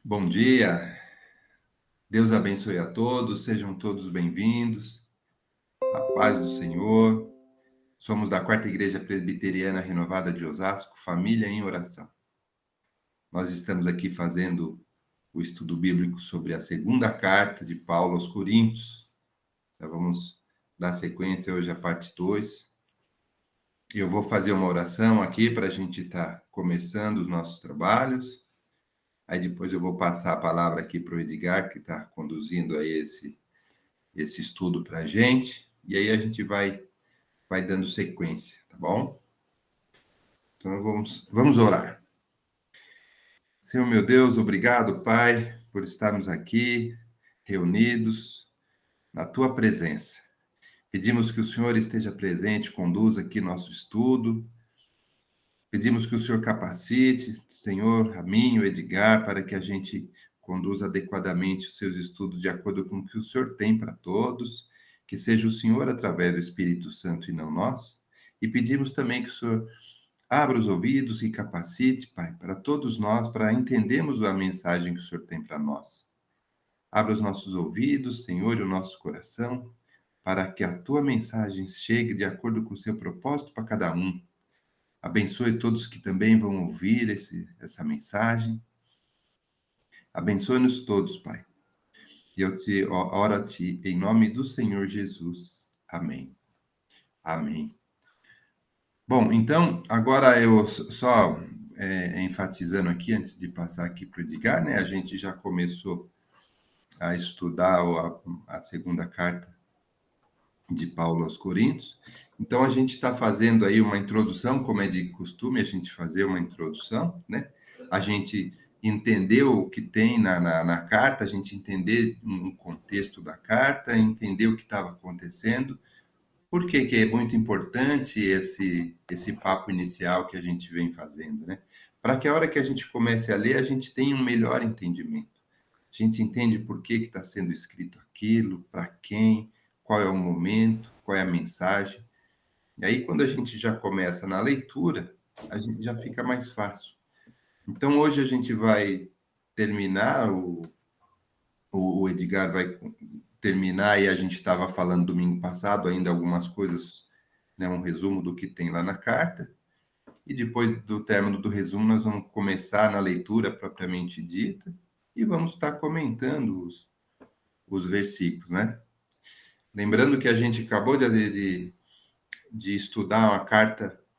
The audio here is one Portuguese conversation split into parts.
Bom dia, Deus abençoe a todos, sejam todos bem-vindos, a paz do Senhor. Somos da Quarta Igreja Presbiteriana Renovada de Osasco, Família em Oração. Nós estamos aqui fazendo o estudo bíblico sobre a segunda carta de Paulo aos Coríntios. Já vamos dar sequência hoje à parte 2. Eu vou fazer uma oração aqui para a gente estar começando os nossos trabalhos. Aí depois eu vou passar a palavra aqui para o Edgar, que está conduzindo aí esse estudo para a gente, e aí a gente vai dando sequência, tá bom? Então vamos orar. Senhor meu Deus, obrigado, Pai, por estarmos aqui reunidos na Tua presença. Pedimos que o Senhor esteja presente, conduza aqui nosso estudo. Pedimos que o Senhor capacite, Senhor, a mim, o Edgar, para que a gente conduza adequadamente os seus estudos de acordo com o que o Senhor tem para todos, que seja o Senhor através do Espírito Santo e não nós. E pedimos também que o Senhor abra os ouvidos e capacite, Pai, para todos nós, para entendermos a mensagem que o Senhor tem para nós. Abra os nossos ouvidos, Senhor, e o nosso coração, para que a tua mensagem chegue de acordo com o seu propósito para cada um. Abençoe todos que também vão ouvir essa mensagem. Abençoe-nos todos, Pai. E eu te oro a ti em nome do Senhor Jesus. Amém. Amém. Bom, então, agora eu só enfatizando aqui, antes de passar aqui para o Edgar, né? A gente já começou a estudar a segunda carta de Paulo aos Coríntios. Então, a gente está fazendo aí uma introdução, como é de costume a gente fazer uma introdução, né? A gente entender o que tem na carta, a gente entender um contexto da carta, entender o que estava acontecendo. Por que é muito importante esse papo inicial que a gente vem fazendo, né? Para que a hora que a gente comece a ler, a gente tenha um melhor entendimento. A gente entende por que está sendo escrito aquilo, para quem, qual é o momento, qual é a mensagem. E aí, quando a gente já começa na leitura, a gente já fica mais fácil. Então, hoje a gente vai terminar, o Edgar vai terminar, e a gente estava falando domingo passado ainda algumas coisas, né, um resumo do que tem lá na carta. E depois do término do resumo, nós vamos começar na leitura propriamente dita e vamos estar comentando os versículos, né? Lembrando que a gente acabou de estudar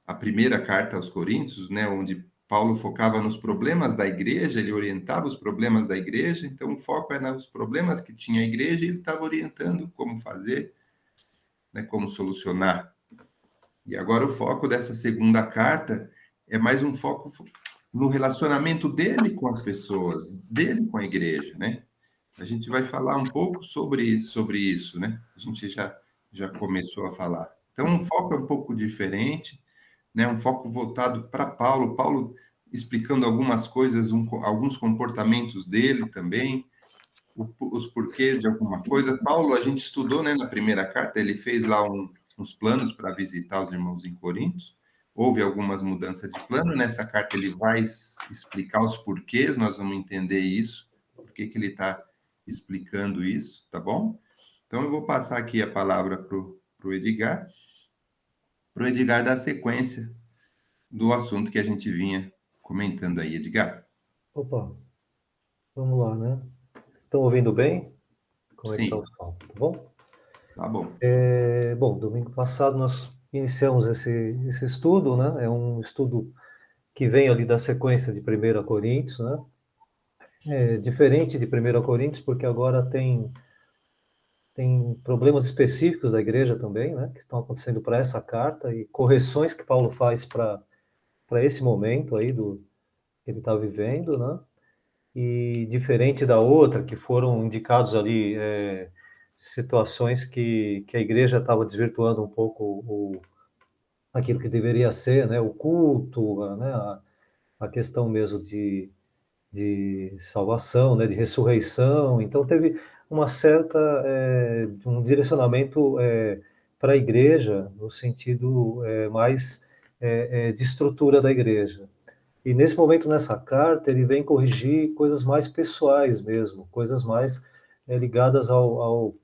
a primeira carta aos Coríntios, né, onde Paulo focava nos problemas da igreja, ele orientava os problemas da igreja, então o foco era nos problemas que tinha a igreja e ele estava orientando como fazer, né, como solucionar. E agora o foco dessa segunda carta é mais um foco no relacionamento dele com as pessoas, dele com a igreja, né? A gente vai falar um pouco sobre isso, né? A gente já começou a falar. Então, o foco é um pouco diferente, né? Um foco voltado para Paulo. Paulo explicando algumas coisas, alguns comportamentos dele também, os porquês de alguma coisa. Paulo, a gente estudou, né, na primeira carta, ele fez lá uns planos para visitar os irmãos em Coríntios. Houve algumas mudanças de plano. Nessa carta ele vai explicar os porquês, nós vamos entender isso, por que ele está explicando isso, tá bom? Então eu vou passar aqui a palavra para o Edgar dar sequência do assunto que a gente vinha comentando aí, Edgar. Opa, vamos lá, né? Estão ouvindo bem? Como é que está o Sim, som? Tá bom? tá bom. Bom, domingo passado nós iniciamos esse estudo, né? É um estudo que vem ali da sequência de 1 Coríntios, né? É diferente de 1 Coríntios, porque agora tem problemas específicos da igreja também, né? Que estão acontecendo para essa carta e correções que Paulo faz para esse momento aí que ele está vivendo, né? E diferente da outra, que foram indicados ali situações que a igreja estava desvirtuando um pouco aquilo que deveria ser, né, o culto, né, a questão mesmo de salvação, né, de ressurreição. Então teve uma certa um direcionamento para a igreja no sentido mais de estrutura da igreja. E nesse momento, nessa carta, ele vem corrigir coisas mais pessoais mesmo, coisas mais ligadas ao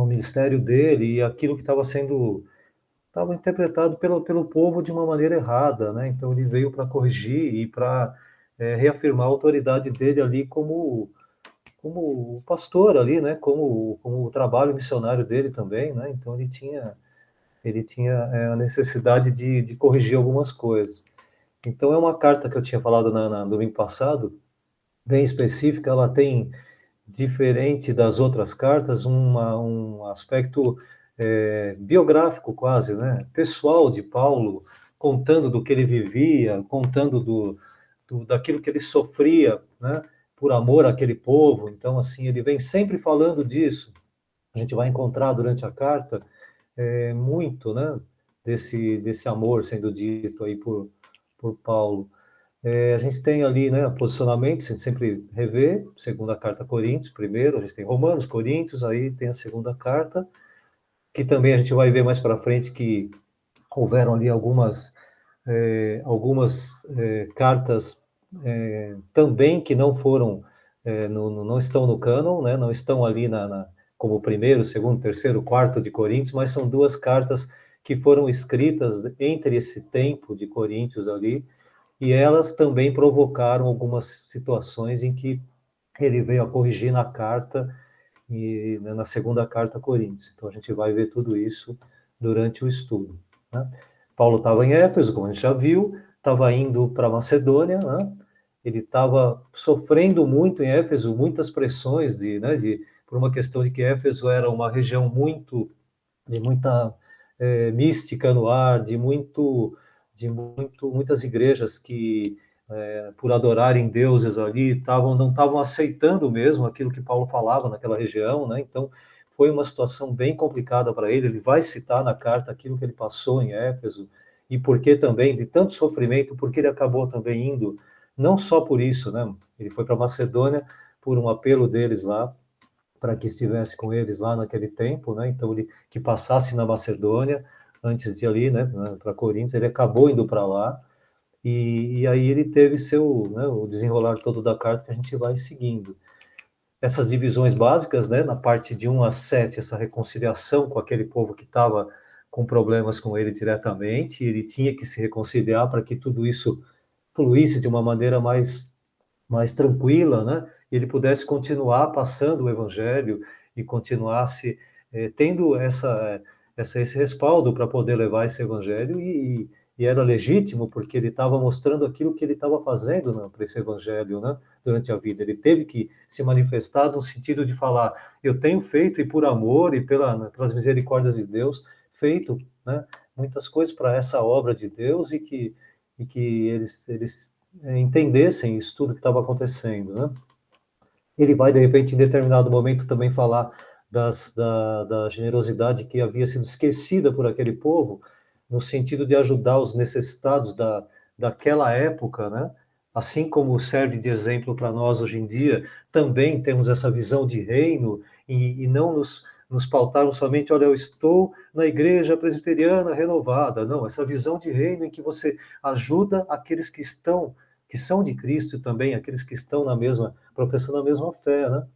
ministério dele e aquilo que estava interpretado pelo povo de uma maneira errada, né? Então ele veio para corrigir e para reafirmar a autoridade dele ali como pastor ali, né? Como o trabalho missionário dele também, né? Então ele tinha a necessidade de corrigir algumas coisas. Então é uma carta que eu tinha falado no domingo passado, bem específica. Ela tem, diferente das outras cartas, um aspecto biográfico quase, né? Pessoal de Paulo, contando do que ele vivia, contando daquilo que ele sofria, né? Por amor àquele povo. Então, assim, ele vem sempre falando disso. A gente vai encontrar durante a carta muito, né? Desse amor sendo dito aí por Paulo. A gente tem ali, né, posicionamento, a gente sempre revê, segunda carta a Coríntios, primeiro, a gente tem Romanos, Coríntios, aí tem a segunda carta, que também a gente vai ver mais para frente que houveram ali algumas cartas também que não foram, não estão no cânon, né, não estão ali como primeiro, segundo, terceiro, quarto de Coríntios, mas são duas cartas que foram escritas entre esse tempo de Coríntios ali, e elas também provocaram algumas situações em que ele veio a corrigir na carta, e né, na segunda carta a Coríntios. Então a gente vai ver tudo isso durante o estudo, né? Paulo estava em Éfeso, como a gente já viu, estava indo para Macedônia, né? Ele estava sofrendo muito em Éfeso, muitas pressões por uma questão de que Éfeso era uma região de muita mística no ar, muitas igrejas que, por adorarem deuses ali, não estavam aceitando mesmo aquilo que Paulo falava naquela região, né? Então, foi uma situação bem complicada para ele. Ele vai citar na carta aquilo que ele passou em Éfeso e por que também, de tanto sofrimento, porque ele acabou também indo, não só por isso, né? Ele foi para Macedônia por um apelo deles lá, para que estivesse com eles lá naquele tempo, né? Então ele que passasse na Macedônia antes de ali, né, para Coríntios. Ele acabou indo para lá e aí ele teve né, o desenrolar todo da carta que a gente vai seguindo. Essas divisões básicas, né, na parte de 1 a 7, essa reconciliação com aquele povo que estava com problemas com ele diretamente, ele tinha que se reconciliar para que tudo isso fluísse de uma maneira mais tranquila, né? E ele pudesse continuar passando o evangelho e continuasse tendo esse respaldo para poder levar esse evangelho e era legítimo porque ele estava mostrando aquilo que ele estava fazendo, né, para esse evangelho, né, durante a vida. Ele teve que se manifestar no sentido de falar: eu tenho feito e por amor e pelas misericórdias de Deus feito, né, muitas coisas para essa obra de Deus e que eles entendessem isso tudo que estava acontecendo, né? Ele vai, de repente, em determinado momento, também falar da generosidade que havia sido esquecida por aquele povo, no sentido de ajudar os necessitados daquela época, né? Assim como serve de exemplo para nós hoje em dia, também temos essa visão de reino e não nos pautarmos somente, olha, eu estou na igreja presbiteriana renovada. Não, essa visão de reino em que você ajuda aqueles que são de Cristo também, aqueles que estão professando a mesma fé, né?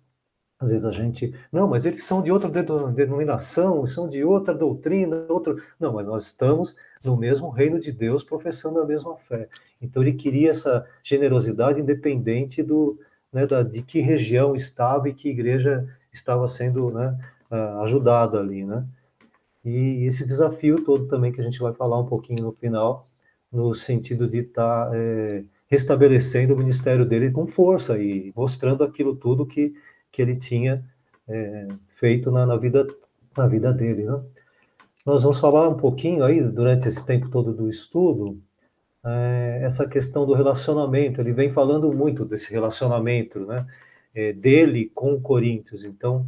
Às vezes a gente, não, mas eles são de outra denominação, são de outra doutrina, outro. Não, mas nós estamos no mesmo reino de Deus professando a mesma fé. Então ele queria essa generosidade independente de que região estava e que igreja estava sendo, né, ajudada ali, né? E esse desafio todo também que a gente vai falar um pouquinho no final, no sentido de estar restabelecendo o ministério dele com força e mostrando aquilo tudo que ele tinha feito na vida dele, né? Nós vamos falar um pouquinho aí, durante esse tempo todo do estudo, essa questão do relacionamento. Ele vem falando muito desse relacionamento, né, dele com Coríntios. Então,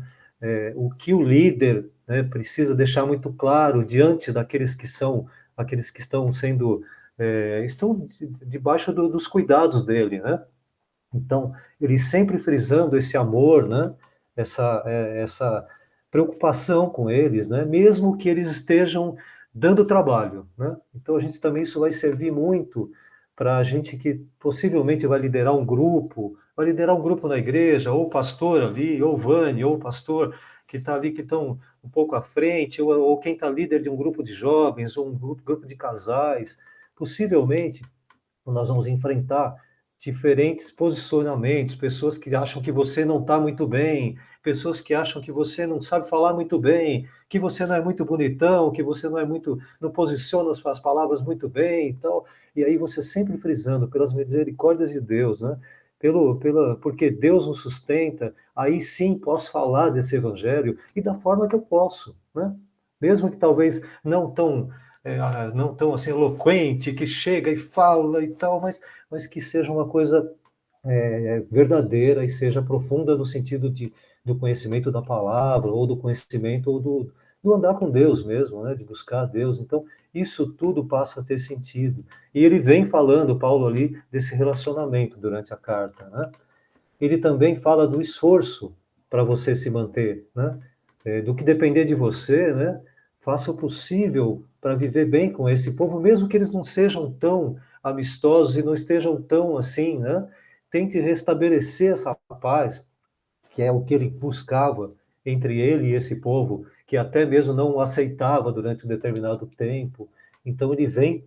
o que o líder, né, precisa deixar muito claro diante aqueles que estão sendo, estão debaixo dos cuidados dele, né? Então, ele sempre frisando esse amor, né? Essa preocupação com eles, né? Mesmo que eles estejam dando trabalho, né? Então, a gente também isso vai servir muito para a gente que possivelmente vai liderar um grupo na igreja, ou o pastor ali, ou o Vânia, ou o pastor que está ali, que estão um pouco à frente, ou quem está líder de um grupo de jovens, ou um grupo de casais. Possivelmente nós vamos enfrentar diferentes posicionamentos, pessoas que acham que você não está muito bem, pessoas que acham que você não sabe falar muito bem, que você não é muito bonitão, que você não é muito, não posiciona as palavras muito bem e tal. E aí você sempre frisando pelas misericórdias de Deus, né? Porque Deus nos sustenta, aí sim posso falar desse evangelho e da forma que eu posso, né? Mesmo que talvez não tão assim eloquente, que chega e fala e tal, mas que seja uma coisa verdadeira e seja profunda no sentido do conhecimento da palavra, ou do conhecimento, ou do andar com Deus mesmo, né? De buscar Deus. Então, isso tudo passa a ter sentido. E ele vem falando, Paulo, ali, desse relacionamento durante a carta, né? Ele também fala do esforço para você se manter, né? Do que depender de você, né? Faça o possível para viver bem com esse povo, mesmo que eles não sejam tão amistosos e não estejam tão assim, né? Tente restabelecer essa paz, que é o que ele buscava entre ele e esse povo, que até mesmo não o aceitava durante um determinado tempo. Então ele vem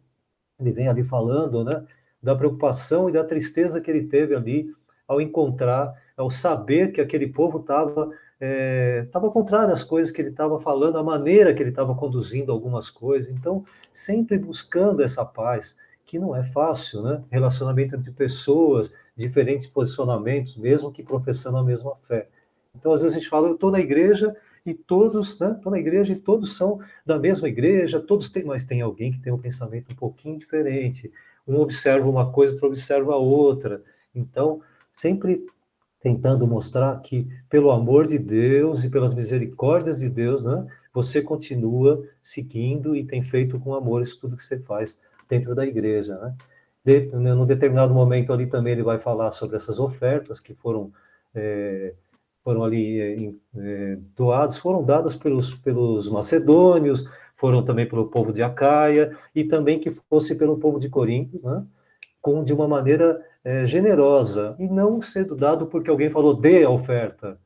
ali falando, né, da preocupação e da tristeza que ele teve ali ao encontrar, ao saber que aquele povo estava contrário às coisas que ele estava falando, a maneira que ele estava conduzindo algumas coisas. Então, sempre buscando essa paz, que não é fácil, né? Relacionamento entre pessoas, diferentes posicionamentos, mesmo que professando a mesma fé. Então, às vezes a gente fala, eu estou na igreja e todos, né? Estou na igreja e todos são da mesma igreja, todos têm, mas tem alguém que tem um pensamento um pouquinho diferente. Um observa uma coisa, outro observa a outra. Então, sempre tentando mostrar que, pelo amor de Deus e pelas misericórdias de Deus, né, você continua seguindo e tem feito com amor isso tudo que você faz dentro da igreja, né? Num determinado momento ali também ele vai falar sobre essas ofertas que foram ali doadas, foram dadas pelos macedônios, foram também pelo povo de Acaia, e também que fosse pelo povo de Corinto, né? De uma maneira generosa, e não sendo dado porque alguém falou dê a oferta,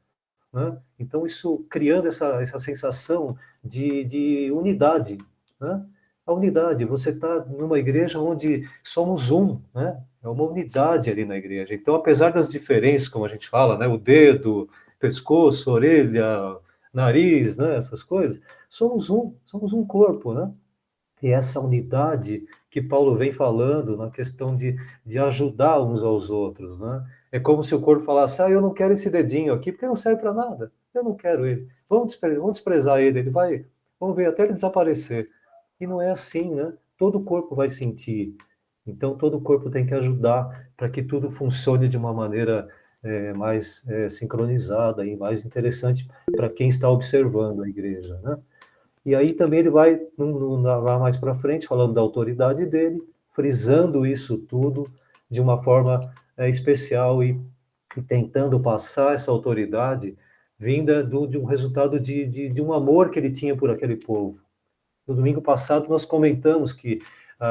né? Então, isso criando essa sensação de unidade, né? A unidade, você está numa igreja onde somos um, né? É uma unidade ali na igreja. Então, apesar das diferenças, como a gente fala, né? O dedo, pescoço, orelha, nariz, né? Essas coisas, somos um corpo, né? E essa unidade que Paulo vem falando na questão de ajudar uns aos outros, né? É como se o corpo falasse, eu não quero esse dedinho aqui, porque não serve para nada. Eu não quero ele. Vamos desprezar ele, vamos ver até ele desaparecer. E não é assim, né? Todo o corpo vai sentir. Então, todo o corpo tem que ajudar para que tudo funcione de uma maneira mais sincronizada e mais interessante para quem está observando a igreja, né? E aí também ele vai, lá mais para frente, falando da autoridade dele, frisando isso tudo de uma forma especial e tentando passar essa autoridade vinda de um resultado de um amor que ele tinha por aquele povo. No domingo passado nós comentamos que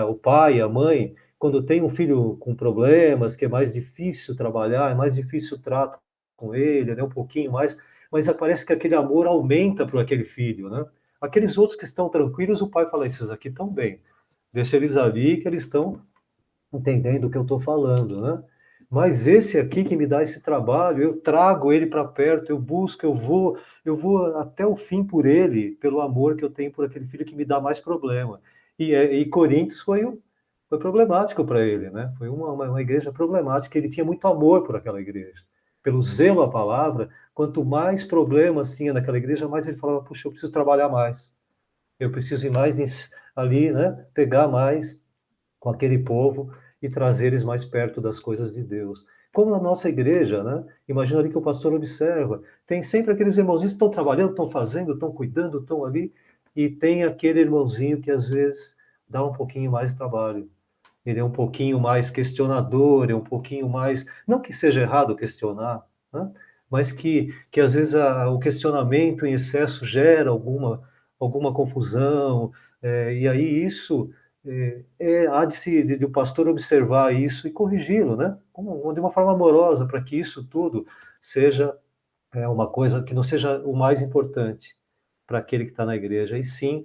o pai, a mãe, quando tem um filho com problemas, que é mais difícil trabalhar, é mais difícil o trato com ele, né, um pouquinho mais, mas parece que aquele amor aumenta para aquele filho, né? Aqueles outros que estão tranquilos, o pai fala, esses aqui estão bem, deixa eles ali que eles estão entendendo o que eu estou falando, né? Mas esse aqui que me dá esse trabalho, eu trago ele para perto, eu busco, eu vou até o fim por ele, pelo amor que eu tenho por aquele filho que me dá mais problema. E Coríntios foi problemático para ele, né? Foi uma igreja problemática, ele tinha muito amor por aquela igreja. Pelo zelo à palavra, quanto mais problemas tinha naquela igreja, mais ele falava, puxa, eu preciso trabalhar mais, eu preciso ir mais ali, né? Pegar mais com aquele povo e trazer eles mais perto das coisas de Deus. Como na nossa igreja, né? Imagina ali que o pastor observa, tem sempre aqueles irmãozinhos que estão trabalhando, estão fazendo, estão cuidando, estão ali, e tem aquele irmãozinho que às vezes dá um pouquinho mais de trabalho. Ele é um pouquinho mais questionador, é um pouquinho mais, não que seja errado questionar, né? Mas que às vezes o questionamento em excesso gera alguma confusão, e aí isso há de o pastor observar isso e corrigi-lo, né? De uma forma amorosa, para que isso tudo seja uma coisa que não seja o mais importante para aquele que está na igreja, e sim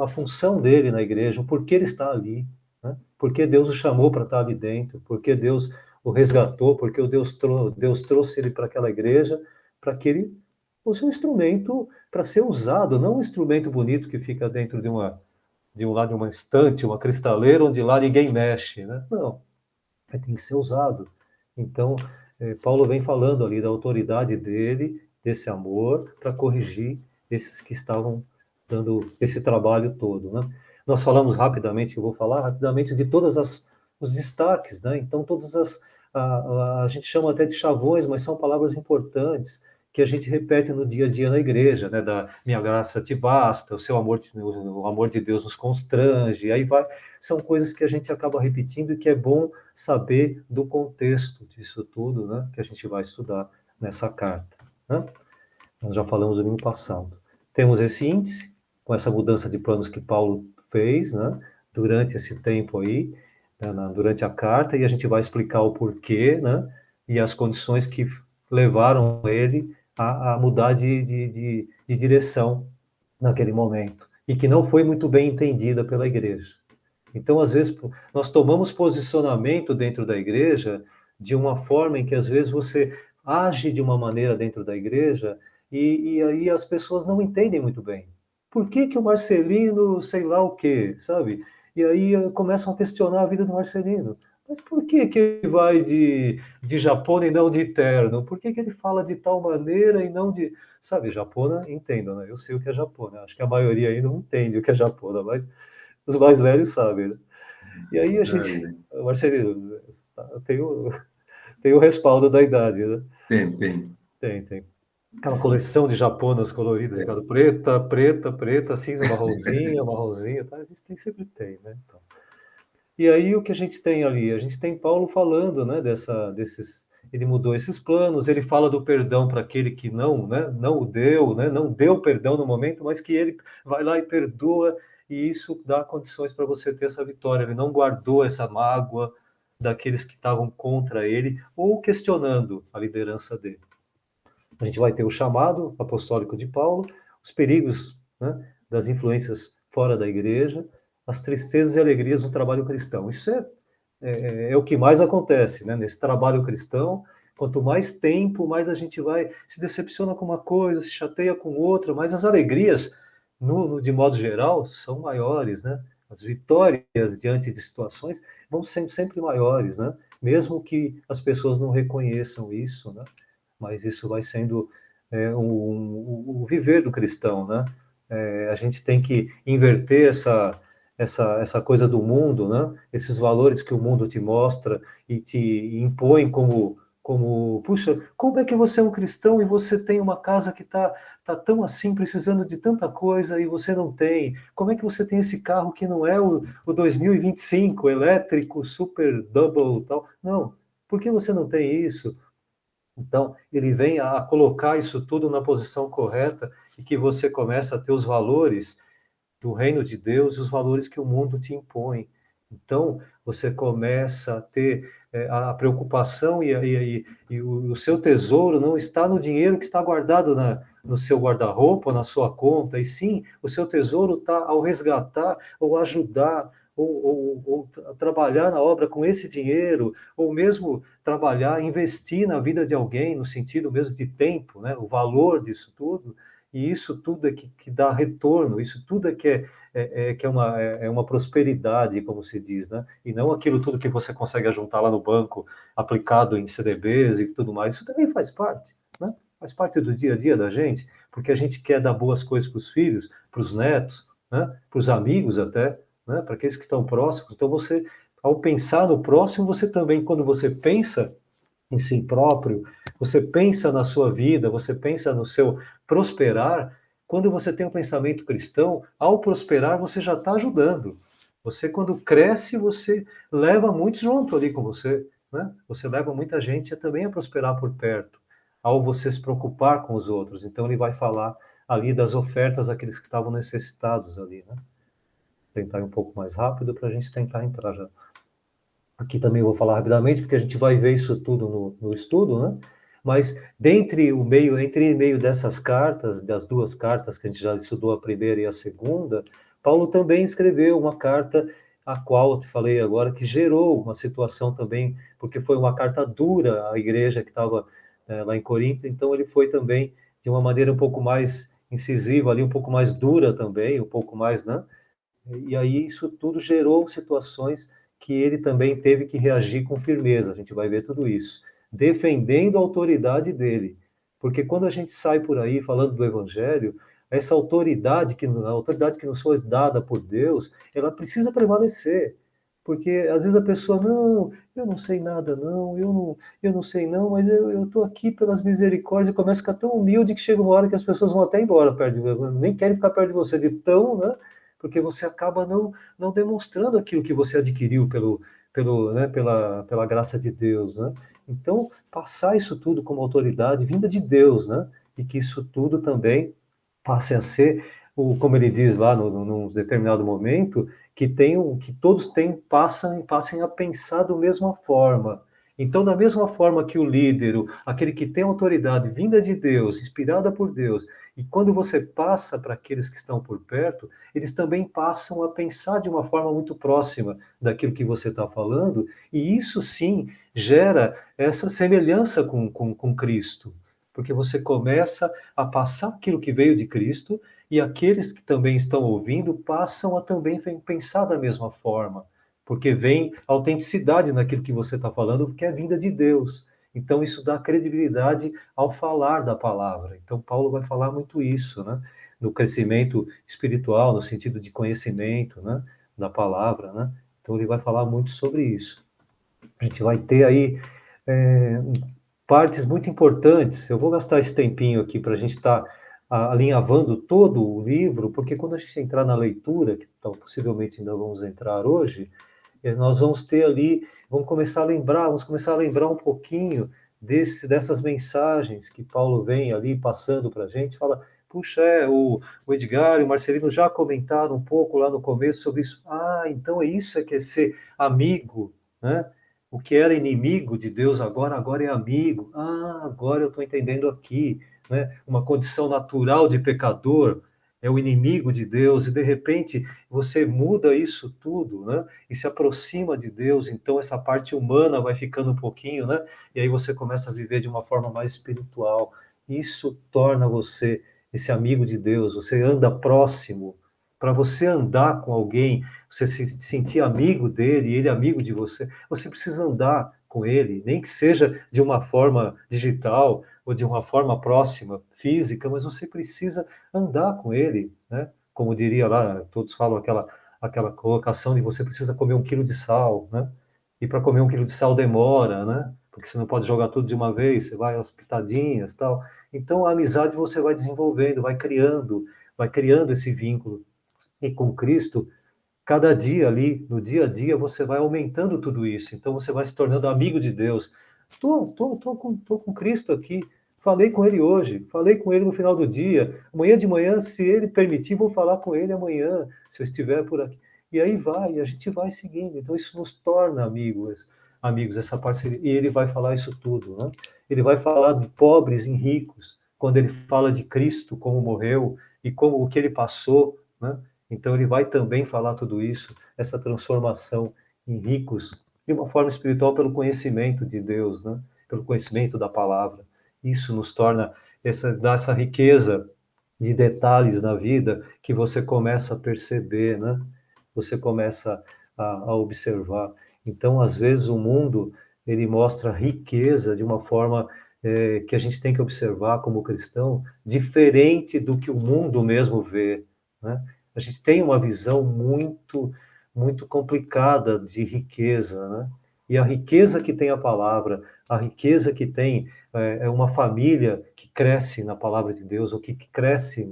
a função dele na igreja, o porquê ele está ali, né? Porque Deus o chamou para estar ali dentro, porque Deus o resgatou, porque Deus trouxe ele para aquela igreja, para que ele fosse um instrumento para ser usado, não um instrumento bonito que fica dentro de uma estante, uma cristaleira, onde lá ninguém mexe, né? Não, tem que ser usado. Então, Paulo vem falando ali da autoridade dele, desse amor, para corrigir esses que estavam dando esse trabalho todo, né? Nós falamos rapidamente, eu vou falar rapidamente de os destaques, né? Então, a gente chama até de chavões, mas são palavras importantes que a gente repete no dia a dia na igreja, né? Da minha graça te basta, o amor de Deus nos constrange, aí vai, são coisas que a gente acaba repetindo e que é bom saber do contexto disso tudo, né, que a gente vai estudar nessa carta, né? Nós já falamos no domingo passado. Temos esse índice, com essa mudança de planos que Paulo fez, né, durante esse tempo aí, né, durante a carta, e a gente vai explicar o porquê, né, e as condições que levaram ele a mudar de direção naquele momento, e que não foi muito bem entendida pela igreja. Então, às vezes, nós tomamos posicionamento dentro da igreja de uma forma em que, às vezes, você age de uma maneira dentro da igreja e aí as pessoas não entendem muito bem. Por que que o Marcelino, sei lá o quê, sabe? E aí começam a questionar a vida do Marcelino. Mas por que que ele vai de japona e não de terno? Por que que ele fala de tal maneira e não de... Sabe, japona, entendo, né? Eu sei o que é japona. Acho que a maioria aí não entende o que é japona, mas os mais velhos sabem, né? E aí a gente, Ai, ai. Marcelino, tem o respaldo da idade, né? Tem. Tem. Aquela coleção de japonas coloridas, aquela preta, preta, preta, cinza, marronzinha, marronzinha, tá? A gente sempre tem, né? Então. E aí o que a gente tem ali? A gente tem Paulo falando, né, ele mudou esses planos, ele fala do perdão para aquele que não, né, não o deu, né, não deu perdão no momento, mas que ele vai lá e perdoa, e isso dá condições para você ter essa vitória. Ele não guardou essa mágoa daqueles que estavam contra ele ou questionando a liderança dele. A gente vai ter o chamado apostólico de Paulo, os perigos, né, das influências fora da igreja, as tristezas e alegrias do trabalho cristão. Isso é o que mais acontece, né, nesse trabalho cristão. Quanto mais tempo, mais a gente vai se decepciona com uma coisa, se chateia com outra, mas as alegrias, de modo geral, são maiores, né? As vitórias diante de situações vão sendo sempre maiores, né? Mesmo que as pessoas não reconheçam isso, né? Mas isso vai sendo o viver do cristão, né? A gente tem que inverter essa coisa do mundo, né? Esses valores que o mundo te mostra e te impõe puxa, como é que você é um cristão e você tem uma casa que tá tão assim, precisando de tanta coisa e você não tem? Como é que você tem esse carro que não é o 2025, elétrico, super double, tal? Não, por que você não tem isso? Então, ele vem a colocar isso tudo na posição correta e que você começa a ter os valores do reino de Deus e os valores que o mundo te impõe. Então, você começa a ter a preocupação e o seu tesouro não está no dinheiro que está guardado no seu guarda-roupa, na sua conta, e sim, o seu tesouro está ao resgatar ou ajudar ou trabalhar na obra com esse dinheiro, ou mesmo trabalhar, investir na vida de alguém, no sentido mesmo de tempo, né? O valor disso tudo, e isso tudo é que dá retorno, isso tudo é uma prosperidade, como se diz, né? E não aquilo tudo que você consegue juntar lá no banco, aplicado em CDBs e tudo mais. Isso também faz parte, né? Faz parte do dia a dia da gente, porque a gente quer dar boas coisas para os filhos, para os netos, né? Para os amigos até, né? Para aqueles que estão próximos. Então você, ao pensar no próximo, você também, quando você pensa em si próprio, você pensa na sua vida, você pensa no seu prosperar. Quando você tem um pensamento cristão, ao prosperar você já está ajudando. Você, quando cresce, você leva muitos junto ali com você, né? Você leva muita gente também a prosperar por perto, ao você se preocupar com os outros. Então ele vai falar ali das ofertas daqueles que estavam necessitados ali, né? tentar ir um pouco mais rápido para a gente tentar entrar já. Aqui também eu vou falar rapidamente, porque a gente vai ver isso tudo no estudo, né? Mas entre meio dessas cartas, das duas cartas que a gente já estudou, a primeira e a segunda, Paulo também escreveu uma carta, a qual eu te falei agora, que gerou uma situação também, porque foi uma carta dura à igreja que estava lá em Corinto, então ele foi também de uma maneira um pouco mais incisiva ali, um pouco mais dura também, um pouco mais, né? E aí isso tudo gerou situações que ele também teve que reagir com firmeza. A gente vai ver tudo isso, defendendo a autoridade dele. Porque quando a gente sai por aí falando do evangelho, essa autoridade a autoridade que nos foi dada por Deus, ela precisa prevalecer. Porque às vezes a pessoa, não, eu não sei nada, não, eu não sei não, mas eu estou aqui pelas misericórdias, e começa a ficar tão humilde que chega uma hora que as pessoas vão até embora perto de você, nem querem ficar perto de você de tão, né? Porque você acaba não demonstrando aquilo que você adquiriu né, pela graça de Deus, né? Então, passar isso tudo como autoridade vinda de Deus, né? E que isso tudo também passe a ser, como ele diz lá num determinado momento, que todos passem a pensar da mesma forma. Então, da mesma forma que o líder, aquele que tem autoridade vinda de Deus, inspirada por Deus, e quando você passa para aqueles que estão por perto, eles também passam a pensar de uma forma muito próxima daquilo que você está falando, e isso sim gera essa semelhança com Cristo, porque você começa a passar aquilo que veio de Cristo, e aqueles que também estão ouvindo passam a também pensar da mesma forma, porque vem autenticidade naquilo que você está falando, que é vinda de Deus. Então, isso dá credibilidade ao falar da palavra. Então, Paulo vai falar muito isso, né? No crescimento espiritual, no sentido de conhecimento, né? Da palavra, né? Então, ele vai falar muito sobre isso. A gente vai ter aí partes muito importantes. Eu vou gastar esse tempinho aqui para a gente estar alinhavando todo o livro, porque quando a gente entrar na leitura, que então, possivelmente ainda vamos entrar hoje, nós vamos ter ali, vamos começar a lembrar um pouquinho dessas mensagens que Paulo vem ali passando para a gente, fala, puxa, o Edgar e o Marcelino já comentaram um pouco lá no começo sobre isso. Ah, então isso que é ser amigo, né? O que era inimigo de Deus agora é amigo. Ah, agora eu estou entendendo aqui, né? Uma condição natural de pecador é o inimigo de Deus, e de repente você muda isso tudo, né? E se aproxima de Deus, então essa parte humana vai ficando um pouquinho, né? E aí você começa a viver de uma forma mais espiritual. Isso torna você esse amigo de Deus, você anda próximo. Para você andar com alguém, você se sentir amigo dele, e ele amigo de você, você precisa andar com ele, nem que seja de uma forma digital ou de uma forma próxima, física, mas você precisa andar com ele, né? Como diria lá, todos falam aquela colocação de você precisa comer 1 quilo de sal, né? E para comer 1 quilo de sal demora, né? Porque você não pode jogar tudo de uma vez, você vai às pitadinhas, tal. Então a amizade você vai desenvolvendo, vai criando esse vínculo. E com Cristo, cada dia ali, no dia a dia, você vai aumentando tudo isso. Então você vai se tornando amigo de Deus. Tô com Cristo aqui. Falei com ele hoje, falei com ele no final do dia. Amanhã de manhã, se ele permitir, vou falar com ele amanhã, se eu estiver por aqui. E aí vai, a gente vai seguindo. Então isso nos torna amigos, essa parceria. E ele vai falar isso tudo, né? Ele vai falar de pobres em ricos, quando ele fala de Cristo, como morreu e como o que ele passou, né? Então ele vai também falar tudo isso, essa transformação em ricos, de uma forma espiritual pelo conhecimento de Deus, né? Pelo conhecimento da palavra. Isso nos torna, dá essa riqueza de detalhes na vida que você começa a perceber, né? Você começa a observar. Então, às vezes, o mundo, ele mostra riqueza de uma forma que a gente tem que observar como cristão, diferente do que o mundo mesmo vê, né? A gente tem uma visão muito complicada de riqueza, né? E a riqueza que tem a palavra, a riqueza que tem uma família que cresce na palavra de Deus, ou que cresce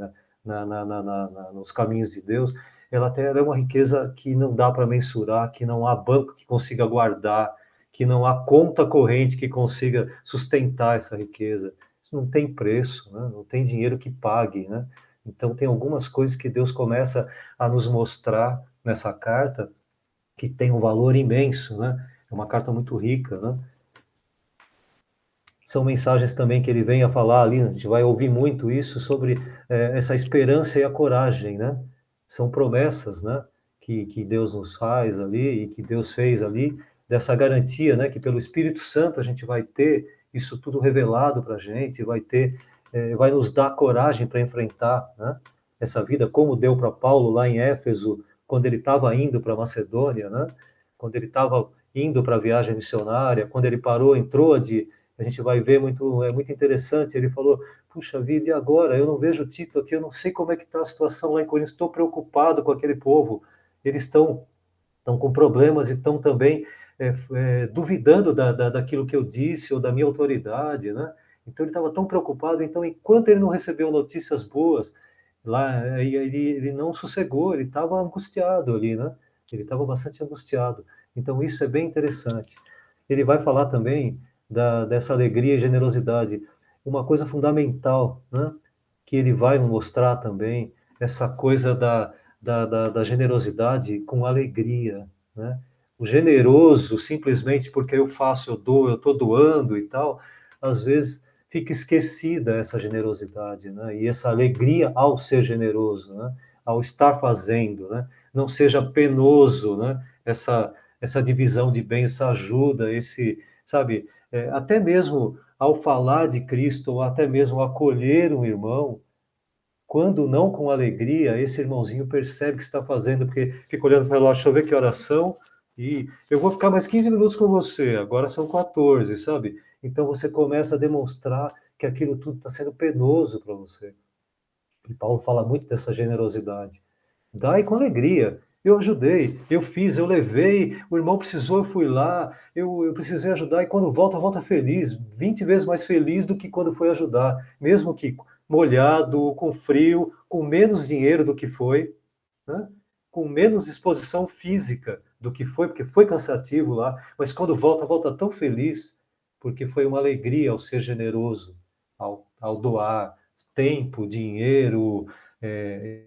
nos caminhos de Deus, ela é uma riqueza que não dá para mensurar, que não há banco que consiga guardar, que não há conta corrente que consiga sustentar essa riqueza. Isso não tem preço, né? Não tem dinheiro que pague, né? Então, tem algumas coisas que Deus começa a nos mostrar, nessa carta, que tem um valor imenso, né? É uma carta muito rica, né? São mensagens também que ele vem a falar ali, a gente vai ouvir muito isso sobre essa esperança e a coragem, né? São promessas, né? Que Deus nos faz ali e que Deus fez ali, dessa garantia, né? Que pelo Espírito Santo a gente vai ter isso tudo revelado para a gente, vai ter, vai nos dar coragem para enfrentar, né? Essa vida, como deu para Paulo lá em Éfeso, quando ele estava indo para Macedônia, né? Quando ele estava indo para a viagem missionária, quando ele parou em Troade, a gente vai ver muito, é muito interessante. Ele falou: puxa vida, e agora? Eu não vejo o Tito aqui, eu não sei como é que está a situação lá em Corinto, estou preocupado com aquele povo. Eles estão com problemas e estão também duvidando daquilo que eu disse ou da minha autoridade, né? Então ele estava tão preocupado. Então, enquanto ele não recebeu notícias boas, lá ele não sossegou, ele estava angustiado ali, né? Ele estava bastante angustiado. Então isso é bem interessante. Ele vai falar também dessa alegria e generosidade. Uma coisa fundamental, né? Que ele vai mostrar também, essa coisa da generosidade com alegria, né? O generoso, simplesmente porque eu faço, eu dou, eu estou doando e tal, às vezes fica esquecida essa generosidade, né? E essa alegria ao ser generoso, né? Ao estar fazendo, né? Não seja penoso, né? Essa divisão de bens, essa ajuda, esse, sabe, até mesmo ao falar de Cristo, ou até mesmo acolher um irmão, quando não com alegria, esse irmãozinho percebe que está fazendo, porque fica olhando para o relógio, deixa eu ver que horas são, e eu vou ficar mais 15 minutos com você, agora são 14, sabe? Então você começa a demonstrar que aquilo tudo está sendo penoso para você. E Paulo fala muito dessa generosidade. Dai com alegria. Eu ajudei, eu fiz, eu levei, o irmão precisou, eu fui lá, eu precisei ajudar, e quando volta, volta feliz, 20 vezes mais feliz do que quando foi ajudar, mesmo que molhado, com frio, com menos dinheiro do que foi, né? Com menos disposição física do que foi, porque foi cansativo lá, mas quando volta, volta tão feliz, porque foi uma alegria ao ser generoso, ao doar tempo, dinheiro, é,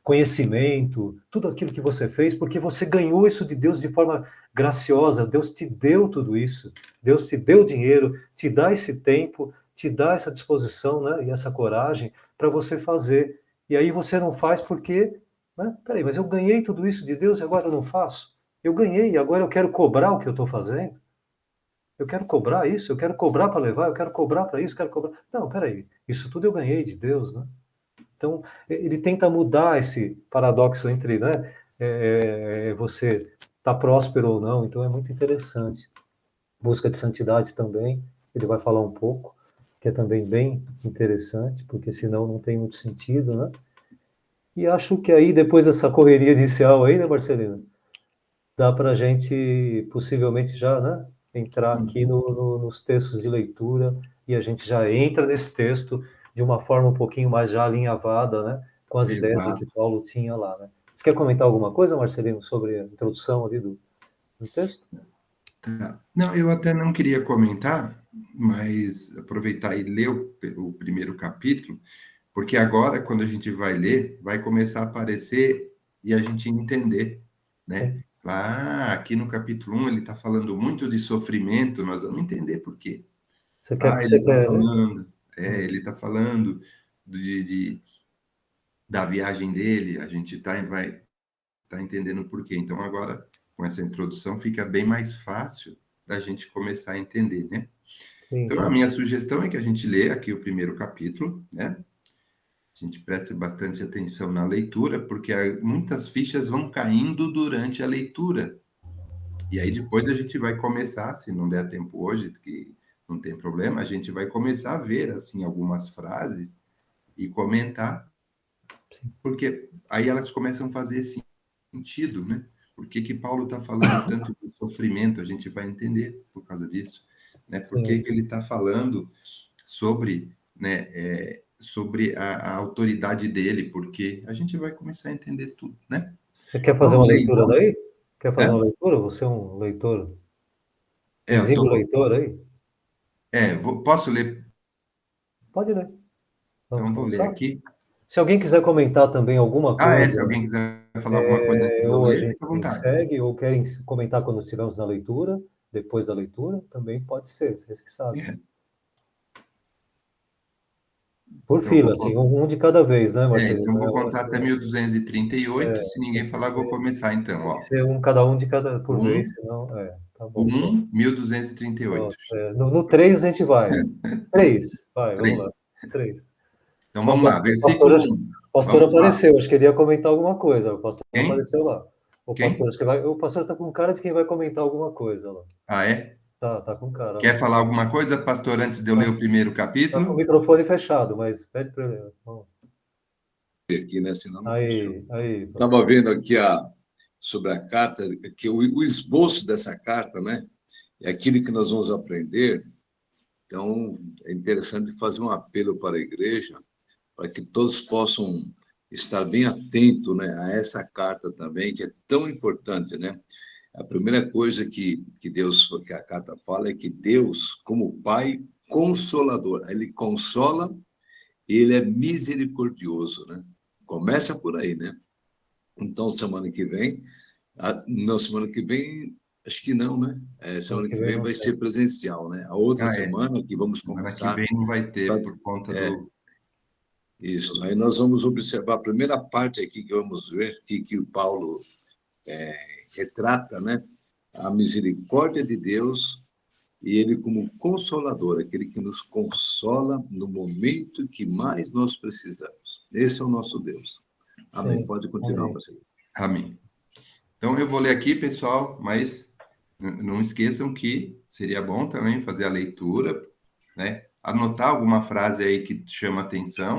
conhecimento, tudo aquilo que você fez, porque você ganhou isso de Deus de forma graciosa. Deus te deu tudo isso. Deus te deu dinheiro, te dá esse tempo, te dá essa disposição, né, e essa coragem para você fazer. E aí você não faz porque, né, peraí, mas eu ganhei tudo isso de Deus e agora eu não faço? Eu ganhei, agora eu quero cobrar o que eu estou fazendo? Eu quero cobrar isso, eu quero cobrar para levar, eu quero cobrar para isso, eu quero cobrar. Não, peraí, isso tudo eu ganhei de Deus, né? Então, ele tenta mudar esse paradoxo entre, né, você tá próspero ou não. Então, é muito interessante. Busca de santidade também, ele vai falar um pouco, que é também bem interessante, porque senão não tem muito sentido, né? E acho que aí, depois dessa correria inicial aí, né, Marcelino, dá para a gente possivelmente já, né, entrar aqui nos textos de leitura, e a gente já entra nesse texto de uma forma um pouquinho mais já alinhavada, né, com as ideias do que Exato. Paulo tinha lá, né? Você quer comentar alguma coisa, Marcelino, sobre a introdução ali do texto? Tá. Não, eu até não queria comentar, mas aproveitar e ler o primeiro capítulo, porque agora, quando a gente vai ler, vai começar a aparecer e a gente entender, né? Sim. Aqui no capítulo 1 ele está falando muito de sofrimento, nós vamos entender por quê. Você quer, Ele você está quer, né? falando, ele está falando da viagem dele, a gente vai tá entendendo por quê. Então, agora, com essa introdução, fica bem mais fácil da gente começar a entender, né? Sim, Então, a sim, minha sugestão é que a gente lê aqui o primeiro capítulo, né? A gente preste bastante atenção na leitura, porque muitas fichas vão caindo durante a leitura. E aí depois a gente vai começar, se não der tempo hoje, que não tem problema, a gente vai começar a ver assim algumas frases e comentar, sim, porque aí elas começam a fazer sentido, né? Por que que Paulo está falando tanto do sofrimento? A gente vai entender por causa disso, né? Por que sim. que ele está falando sobre, né, sobre a autoridade dele? Porque a gente vai começar a entender tudo, né? Você quer fazer Vamos uma ler leitura então? daí? Quer fazer uma É? leitura? Você é um leitor, Eu exímio tô, leitor aí? posso ler? Pode ler. Vamos Então vou ler começar? aqui. Se alguém quiser comentar também alguma Se coisa, alguém quiser falar alguma coisa antes de eu Ou a ler, gente fica à vontade. segue, ou querem comentar quando estivermos na leitura, depois da leitura, também pode ser, vocês que sabem. É. Por Então, fila, assim, um de cada vez, né, Marcelino? então vou contar até 1238. Se Tem ninguém que, falar, vou começar então, tem que ó. ser cada um de cada por vez, 1, senão, tá bom, pronto. 1, 1238. Pronto. No 3 a gente vai. 3, vai, vamos lá. 3. 3. Então Ó, vamos lá, pastor, versículo 1. o pastor Vamos lá. apareceu, acho que ele ia comentar alguma coisa. O pastor Quem? apareceu lá. O pastor, Quem? acho que vai, o pastor tá com cara de quem vai comentar alguma coisa lá. Ah, é? Tá com cara lá. Quer falar alguma coisa, pastor, antes de eu ler Tá, o primeiro tá com o capítulo? microfone fechado, mas pede para ele. Aqui, né? Senão não funciona. Aí, pastor. Estava vendo aqui sobre a carta, que o esboço dessa carta, né? É aquilo que nós vamos aprender. Então, é interessante fazer um apelo para a igreja, para que todos possam estar bem atentos, né, a essa carta também, que é tão importante, né? A primeira coisa que a carta fala é que Deus, como Pai consolador, ele consola e ele é misericordioso, né? Começa por aí, né? Então, semana que vem, acho que não, né? Ano Semana que que vem vem não vai tem. ser presencial, né? A outra Ah, é. semana que vamos Semana que começar, vem não vai ter pra- por conta é, do. isso. Aí nós vamos observar a primeira parte aqui que vamos ver, que o Paulo retrata, né? A misericórdia de Deus e ele como consolador, aquele que nos consola no momento que mais nós precisamos. Esse é o nosso Deus. Amém. Sim, Pode continuar, amém. pastor. Amém. Então eu vou ler aqui, pessoal, mas não esqueçam que seria bom também fazer a leitura, né? Anotar alguma frase aí que te chama atenção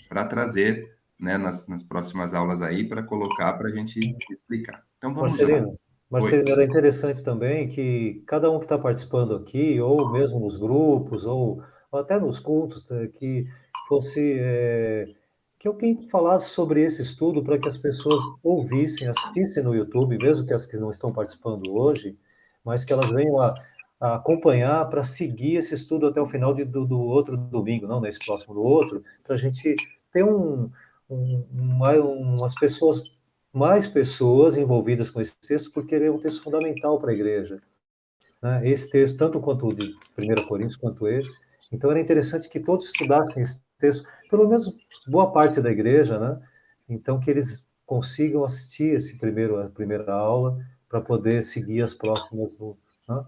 para trazer, né, nas próximas aulas aí para colocar para a gente explicar. Então vamos lá. Oi. Marcelino, era interessante também que cada um que está participando aqui, ou mesmo nos grupos, ou até nos cultos, que fosse que alguém falasse sobre esse estudo para que as pessoas ouvissem, assistissem no YouTube, mesmo que as que não estão participando hoje, mas que elas venham a acompanhar para seguir esse estudo até o final do outro domingo, não nesse próximo, do outro, para a gente ter umas pessoas mais pessoas envolvidas com esse texto, porque ele é um texto fundamental para a igreja. Né? Esse texto, tanto quanto o de 1 Coríntios, quanto esse. Então, era interessante que todos estudassem esse texto, pelo menos boa parte da igreja, né? Então, que eles consigam assistir a primeira aula, para poder seguir as próximas. Né?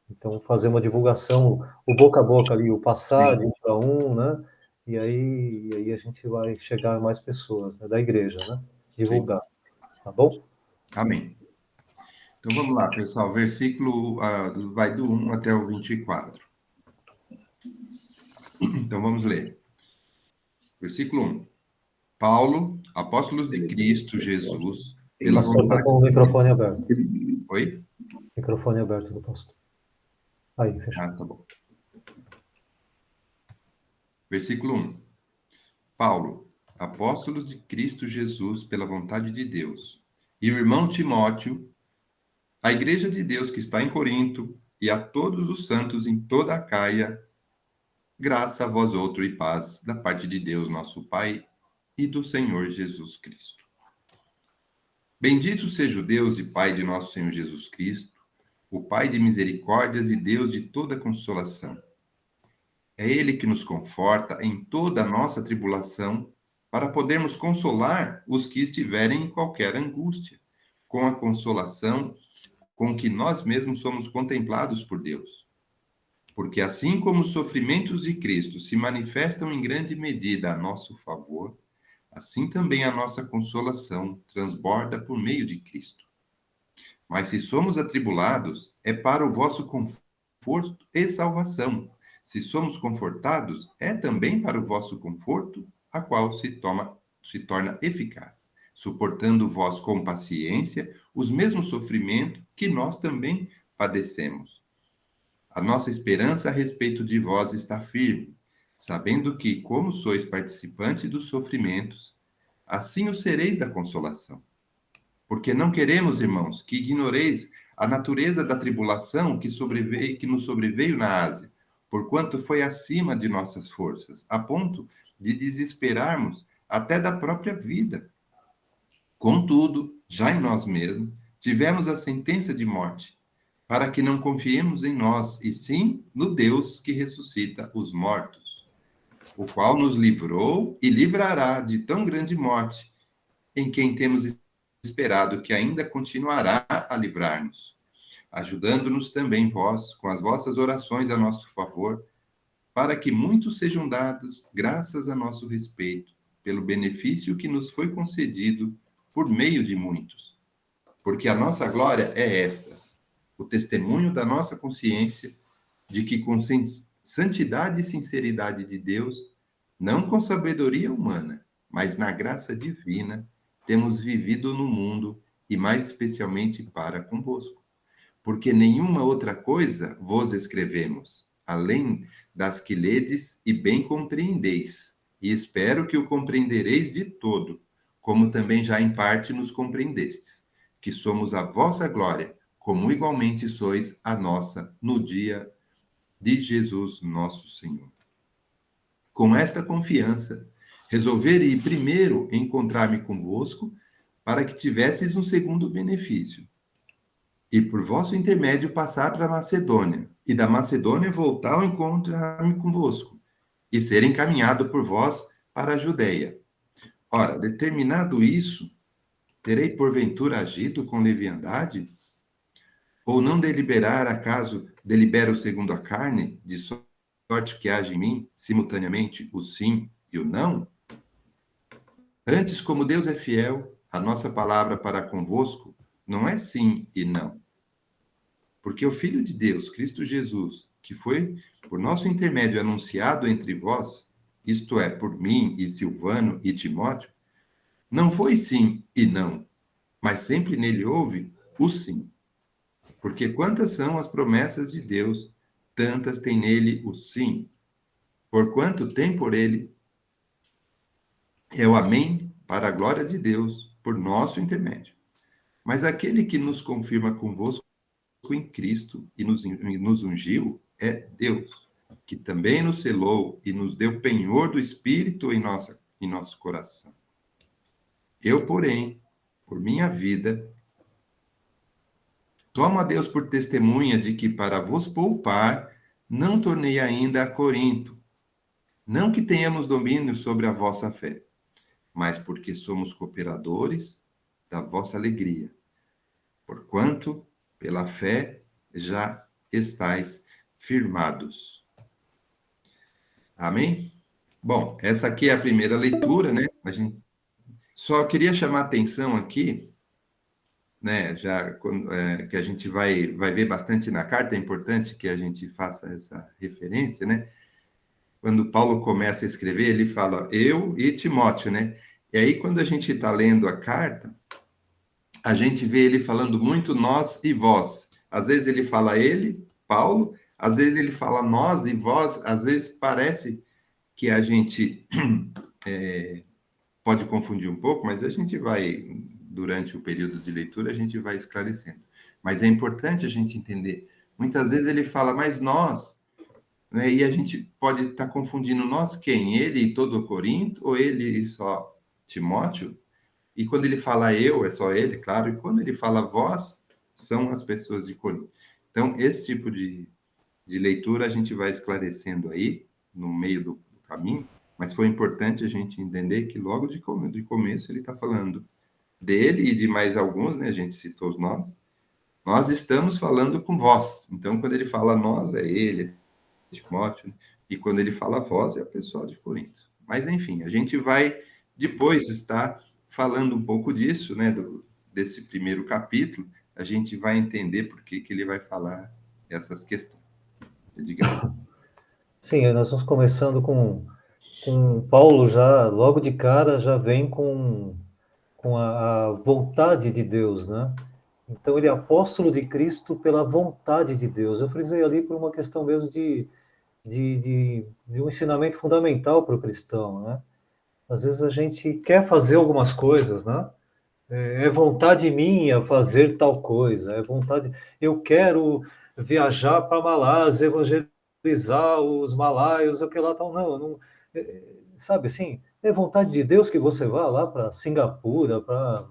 Então, fazer uma divulgação, o boca a boca ali, o passar de Sim, um para um, né? E aí a gente vai chegar a mais pessoas, né? Da igreja, né? sim. Divulgar. Tá bom? Amém. Então vamos lá, pessoal. Versículo vai do 1 até o 24. Então vamos ler. Versículo 1. Paulo, apóstolos de Cristo Jesus, O pela pastor está vontade com o de Deus. microfone aberto. Oi? Microfone aberto do pastor. Aí, fechou. Ah, tá bom. Versículo 1. Paulo, apóstolos de Cristo Jesus, pela vontade de Deus, e o irmão Timóteo, a igreja de Deus que está em Corinto, e a todos os santos em toda a Caia, graça a vós outro e paz da parte de Deus, nosso Pai, e do Senhor Jesus Cristo. Bendito seja o Deus e Pai de nosso Senhor Jesus Cristo, o Pai de misericórdias e Deus de toda consolação. É Ele que nos conforta em toda a nossa tribulação, para podermos consolar os que estiverem em qualquer angústia, com a consolação com que nós mesmos somos contemplados por Deus. Porque assim como os sofrimentos de Cristo se manifestam em grande medida a nosso favor, assim também a nossa consolação transborda por meio de Cristo. Mas se somos atribulados, é para o vosso conforto e salvação. Se somos confortados, é também para o vosso conforto, a qual se torna eficaz, suportando vós com paciência os mesmos sofrimentos que nós também padecemos. A nossa esperança a respeito de vós está firme, sabendo que, como sois participantes dos sofrimentos, assim o sereis da consolação. Porque não queremos, irmãos, que ignoreis a natureza da tribulação que nos sobreveio na Ásia, porquanto foi acima de nossas forças, a ponto de desesperarmos até da própria vida. Contudo, já em nós mesmos, tivemos a sentença de morte, para que não confiemos em nós, e sim no Deus que ressuscita os mortos, o qual nos livrou e livrará de tão grande morte, em quem temos esperado que ainda continuará a livrar-nos, ajudando-nos também vós, com as vossas orações a nosso favor, para que muitos sejam dadas graças a nosso respeito, pelo benefício que nos foi concedido por meio de muitos. Porque a nossa glória é esta, o testemunho da nossa consciência de que com santidade e sinceridade de Deus, não com sabedoria humana, mas na graça divina, temos vivido no mundo e mais especialmente para convosco. Porque nenhuma outra coisa vos escrevemos, além das que ledes e bem compreendeis, e espero que o compreendereis de todo, como também já em parte nos compreendestes, que somos a vossa glória, como igualmente sois a nossa no dia de Jesus nosso Senhor. Com esta confiança, resolveri primeiro encontrar-me convosco, para que tivesseis um segundo benefício, e por vosso intermédio passar para a Macedônia, e da Macedônia voltar ao encontrar-me convosco, e ser encaminhado por vós para a Judéia. Ora, determinado isso, terei porventura agido com leviandade? Ou não deliberar, acaso delibero segundo a carne, de sorte que haja em mim, simultaneamente, o sim e o não? Antes, como Deus é fiel, a nossa palavra para convosco não é sim e não. Porque o Filho de Deus, Cristo Jesus, que foi por nosso intermédio anunciado entre vós, isto é, por mim e Silvano e Timóteo, não foi sim e não, mas sempre nele houve o sim. Porque quantas são as promessas de Deus, tantas tem nele o sim. Porquanto tem por ele é o amém para a glória de Deus, por nosso intermédio. Mas aquele que nos confirma convosco em Cristo e nos ungiu é Deus, que também nos selou e nos deu penhor do Espírito em nosso coração. Eu, porém, por minha vida, tomo a Deus por testemunha de que, para vos poupar, não tornei ainda a Corinto. Não que tenhamos domínio sobre a vossa fé, mas porque somos cooperadores da vossa alegria. Porquanto, pela fé, já estáis firmados. Amém? Bom, essa aqui é a primeira leitura, né? A gente só queria chamar a atenção aqui, né? Já que a gente vai ver bastante na carta, é importante que a gente faça essa referência, né? Quando Paulo começa a escrever, ele fala eu e Timóteo, né? E aí, quando a gente está lendo a carta, a gente vê ele falando muito nós e vós. Às vezes ele fala ele, Paulo, às vezes ele fala nós e vós, às vezes parece que a gente pode confundir um pouco, mas a gente vai, durante o período de leitura, a gente vai esclarecendo. Mas é importante a gente entender. Muitas vezes ele fala, mas nós, né? E a gente pode estar confundindo nós quem? Ele e todo o Corinto, ou ele e só Timóteo? E quando ele fala eu, é só ele, claro. E quando ele fala vós, são as pessoas de Corinto. Então, esse tipo de leitura a gente vai esclarecendo aí, no meio do caminho, mas foi importante a gente entender que logo de começo ele está falando dele e de mais alguns, né? A gente citou os nomes. Nós estamos falando com vós. Então, quando ele fala nós, é ele, é Timóteo, e quando ele fala vós, é o pessoal de Corinto. Mas, enfim, a gente vai depois estar falando um pouco disso, né, desse primeiro capítulo, a gente vai entender por que ele vai falar essas questões. Diga. Sim, nós vamos começando com Paulo já, logo de cara, já vem com a vontade de Deus, né? Então, ele é apóstolo de Cristo pela vontade de Deus. Eu frisei ali por uma questão mesmo de um ensinamento fundamental para o cristão, né? Às vezes a gente quer fazer algumas coisas, né? É vontade minha fazer tal coisa, é vontade. Eu quero viajar para Malásia, evangelizar os malaios, o que lá tal. Não, não sabe assim, é vontade de Deus que você vá lá para Singapura, para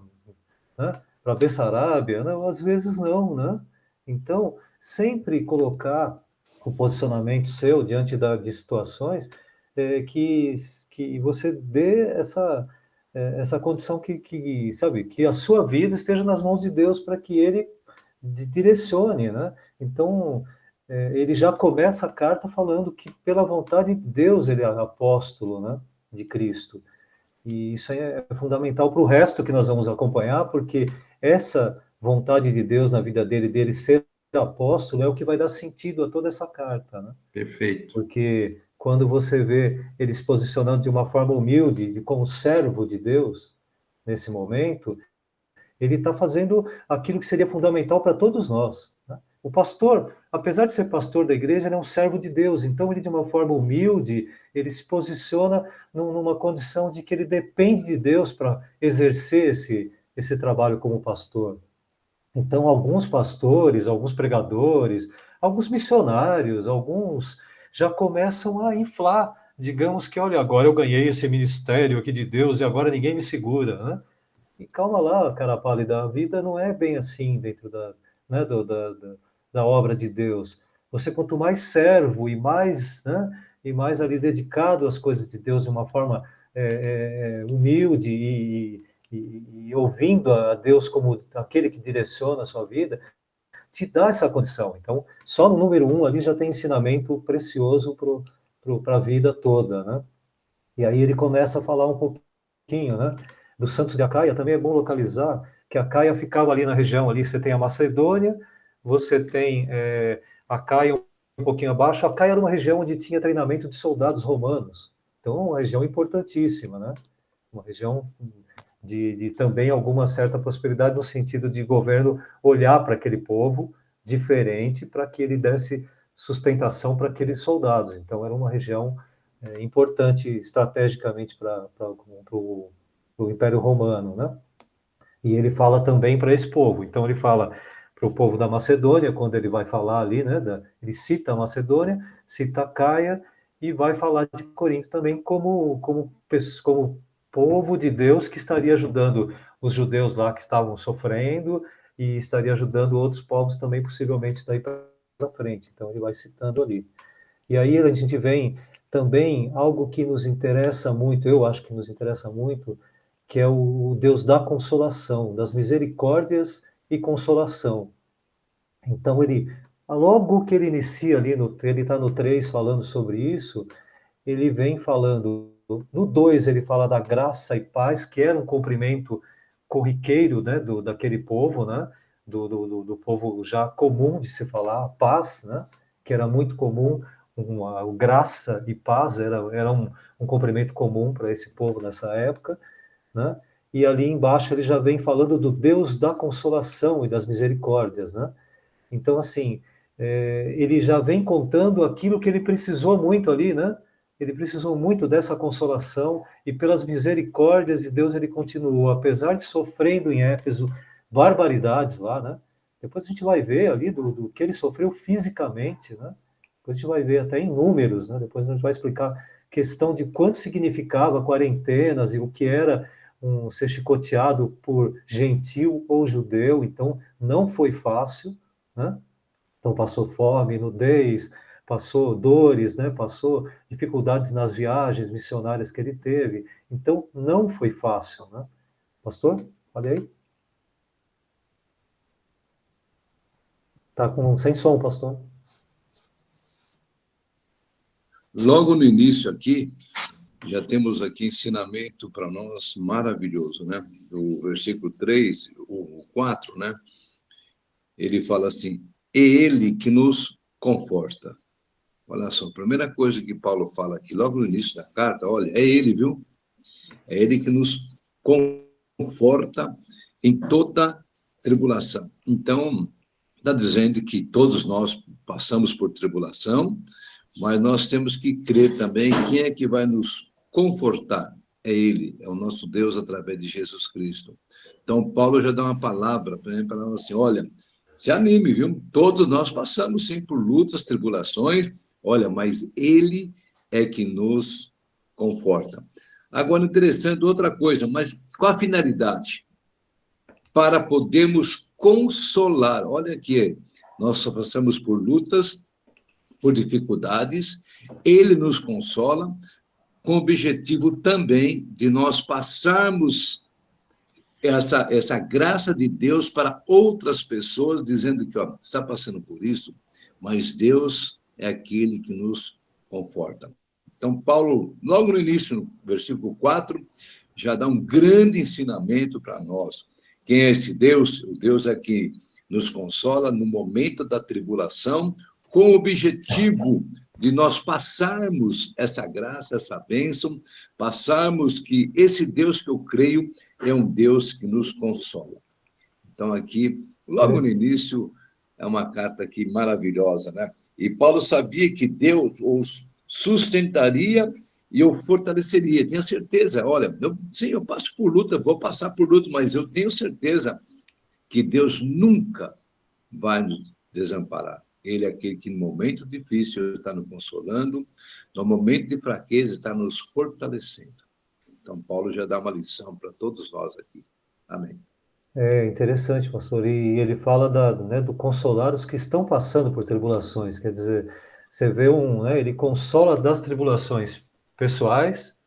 né? Para Bessarábia, né? Às vezes não, né? Então, sempre colocar o posicionamento seu diante de situações que você dê essa condição sabe, que a sua vida esteja nas mãos de Deus para que Ele direcione, né? Então, ele já começa a carta falando que pela vontade de Deus ele é apóstolo, né, de Cristo. E isso é fundamental para o resto que nós vamos acompanhar, porque essa vontade de Deus na vida dele ser apóstolo, é o que vai dar sentido a toda essa carta, né? Perfeito. Porque quando você vê ele se posicionando de uma forma humilde, como servo de Deus, nesse momento, ele está fazendo aquilo que seria fundamental para todos nós, né? O pastor, apesar de ser pastor da igreja, ele é um servo de Deus, então ele, de uma forma humilde, ele se posiciona numa condição de que ele depende de Deus para exercer esse trabalho como pastor. Então, alguns pastores, alguns pregadores, alguns missionários, alguns já começam a inflar, digamos que, olha, agora eu ganhei esse ministério aqui de Deus e agora ninguém me segura, né? E calma lá, cara pálida, a vida não é bem assim dentro né, da obra de Deus. Você, quanto mais servo né, e mais ali dedicado às coisas de Deus de uma forma humilde e ouvindo a Deus como aquele que direciona a sua vida, te dá essa condição. Então, só no número 1 ali já tem ensinamento precioso para a vida toda, né? E aí ele começa a falar um pouquinho, né? Dos santos de Acaia, também é bom localizar que Acaia ficava ali na região, ali você tem a Macedônia, você tem Acaia um pouquinho abaixo. Acaia era uma região onde tinha treinamento de soldados romanos, então uma região importantíssima, né? Uma região de também alguma certa prosperidade no sentido de governo olhar para aquele povo diferente para que ele desse sustentação para aqueles soldados. Então era uma região importante estrategicamente para o Império Romano, né? E ele fala também para esse povo. Então ele fala para o povo da Macedônia, quando ele vai falar ali, né? Ele cita a Macedônia, cita Caia e vai falar de Corinto também como povo de Deus que estaria ajudando os judeus lá que estavam sofrendo e estaria ajudando outros povos também, possivelmente daí para frente. Então ele vai citando ali. E aí a gente vem também algo que nos interessa muito, eu acho que nos interessa muito, que é o Deus da consolação, das misericórdias e consolação. Então logo que ele inicia ali, ele está no 3 falando sobre isso, ele vem falando, no 2 ele fala da graça e paz, que era um cumprimento corriqueiro, né, daquele povo, né, do povo já comum de se falar, paz, né, que era muito comum, graça e paz era um cumprimento comum para esse povo nessa época, né, e ali embaixo ele já vem falando do Deus da consolação e das misericórdias, né. Então, assim, ele já vem contando aquilo que ele precisou muito ali, né? Ele precisou muito dessa consolação e pelas misericórdias de Deus ele continuou, apesar de sofrendo em Éfeso barbaridades lá, né? Depois a gente vai ver ali do que ele sofreu fisicamente, né? Depois a gente vai ver até em números, né? Depois a gente vai explicar questão de quanto significava quarentenas e o que era ser chicoteado por gentil ou judeu. Então, não foi fácil, né? Então passou fome, nudez, passou dores, né? Passou dificuldades nas viagens missionárias que ele teve. Então não foi fácil, né? Pastor, olha aí. Tá sem som, pastor. Logo no início aqui, já temos aqui ensinamento para nós maravilhoso, né? Do versículo 3, o 4, né? Ele fala assim, é ele que nos conforta. Olha só, a primeira coisa que Paulo fala aqui, logo no início da carta, olha, é ele, viu? É ele que nos conforta em toda tribulação. Então, está dizendo que todos nós passamos por tribulação, mas nós temos que crer também quem é que vai nos confortar. É ele, é o nosso Deus através de Jesus Cristo. Então, Paulo já dá uma palavra para nós assim, olha, se anime, viu? Todos nós passamos, sim, por lutas, tribulações, olha, mas ele é que nos conforta. Agora, interessante outra coisa, mas qual a finalidade? para podermos consolar. Olha aqui, nós só passamos por lutas, por dificuldades, ele nos consola, com o objetivo também de nós passarmos essa graça de Deus para outras pessoas, dizendo que ó, está passando por isso, mas Deus é aquele que nos conforta. Então, Paulo, logo no início, no versículo 4, já dá um grande ensinamento para nós. Quem é esse Deus? O Deus é que nos consola no momento da tribulação, com o objetivo de nós passarmos essa graça, essa bênção, passarmos que esse Deus que eu creio é um Deus que nos consola. Então, aqui, logo no início, é uma carta aqui maravilhosa, né? E Paulo sabia que Deus os sustentaria e o fortaleceria. Tinha certeza, olha, sim, eu passo por luta, vou passar por luta, mas eu tenho certeza que Deus nunca vai nos desamparar. Ele é aquele que, no momento difícil, está nos consolando, no momento de fraqueza, está nos fortalecendo. Então, Paulo já dá uma lição para todos nós aqui. Amém. É interessante, pastor. E ele fala do consolar os que estão passando por tribulações. Quer dizer, você vê ele consola das tribulações pessoais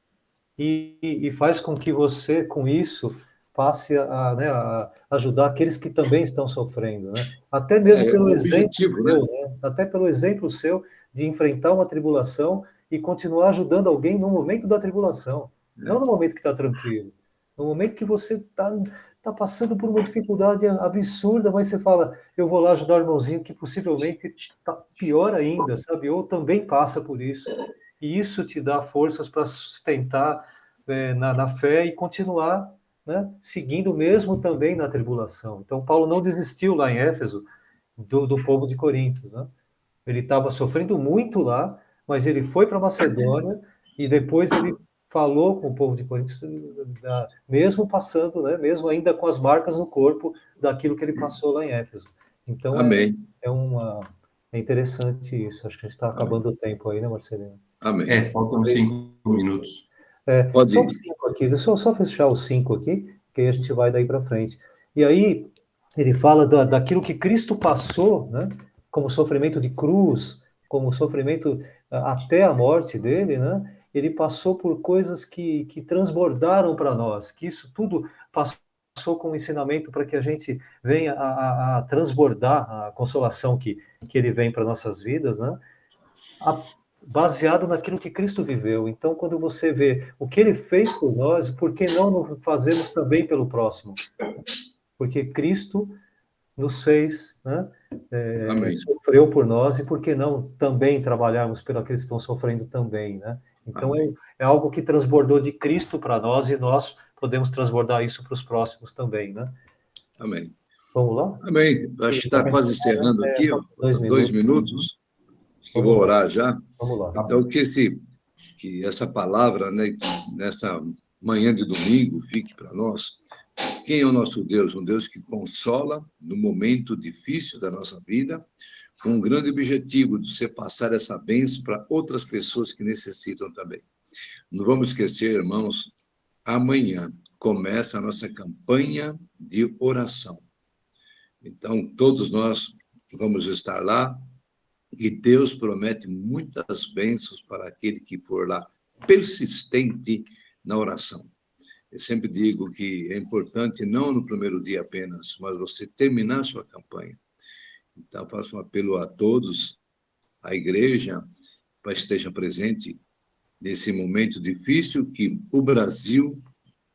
e faz com que você, com isso, passe a ajudar aqueles que também estão sofrendo, né? Até mesmo pelo exemplo objetivo, seu, né? Até pelo exemplo seu de enfrentar uma tribulação e continuar ajudando alguém no momento da tribulação, não no momento que está tranquilo. No momento que você está passando por uma dificuldade absurda, mas você fala, eu vou lá ajudar o irmãozinho que possivelmente está pior ainda, sabe? Ou também passa por isso. E isso te dá forças para sustentar na fé e continuar, né, seguindo mesmo também na tribulação. Então, Paulo não desistiu lá em Éfeso do povo de Corinto, né? Ele estava sofrendo muito lá, mas ele foi para Macedônia e depois ele falou com o povo de Corinto, mesmo passando, né, mesmo ainda com as marcas no corpo daquilo que ele passou lá em Éfeso. Então, Amém. é interessante isso. Acho que a gente está acabando o tempo aí, né, Marcelino? Amém. Faltam 5 minutos. Pode Só ir. os 5 aqui, deixa eu só fechar os 5 aqui, que aí a gente vai daí para frente. E aí, ele fala daquilo que Cristo passou, né, como sofrimento de cruz, como sofrimento até a morte dele, né? Ele passou por coisas que transbordaram para nós, que isso tudo passou como ensinamento para que a gente venha a transbordar a consolação que ele vem para nossas vidas, né? Baseado naquilo que Cristo viveu. Então, quando você vê o que ele fez por nós, por que não fazemos também pelo próximo? Porque Cristo nos fez, né, sofreu por nós, e por que não também trabalharmos pelos que estão sofrendo também, né? Então, é algo que transbordou de Cristo para nós, e nós podemos transbordar isso para os próximos também, né? Amém. Vamos lá? Amém. Acho que está quase encerrando aqui, ó. 2 minutos. Acho que eu vou orar já. Vamos lá. Então, que essa palavra, né, nessa manhã de domingo, fique para nós. Quem é o nosso Deus? Um Deus que consola no momento difícil da nossa vida, com um grande objetivo de você passar essa bênção para outras pessoas que necessitam também. Não vamos esquecer, irmãos, amanhã começa a nossa campanha de oração. Então, todos nós vamos estar lá, e Deus promete muitas bênçãos para aquele que for lá persistente na oração. Eu sempre digo que é importante, não no primeiro dia apenas, mas você terminar a sua campanha. Então, faço um apelo a todos, a igreja, para que esteja presente nesse momento difícil que o Brasil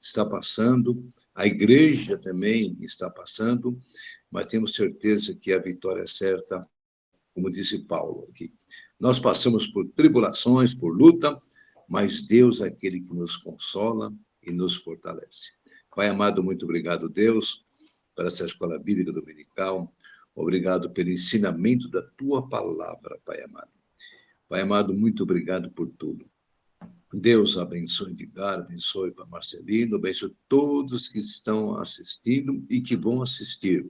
está passando, a igreja também está passando, mas temos certeza que a vitória é certa, como disse Paulo aqui. Nós passamos por tribulações, por luta, mas Deus é aquele que nos consola e nos fortalece. Pai amado, muito obrigado, Deus, por essa escola bíblica dominical. Obrigado pelo ensinamento da tua palavra, Pai amado. Pai amado, muito obrigado por tudo. Deus abençoe Edgar, abençoe para Marcelino, abençoe todos que estão assistindo e que vão assistir.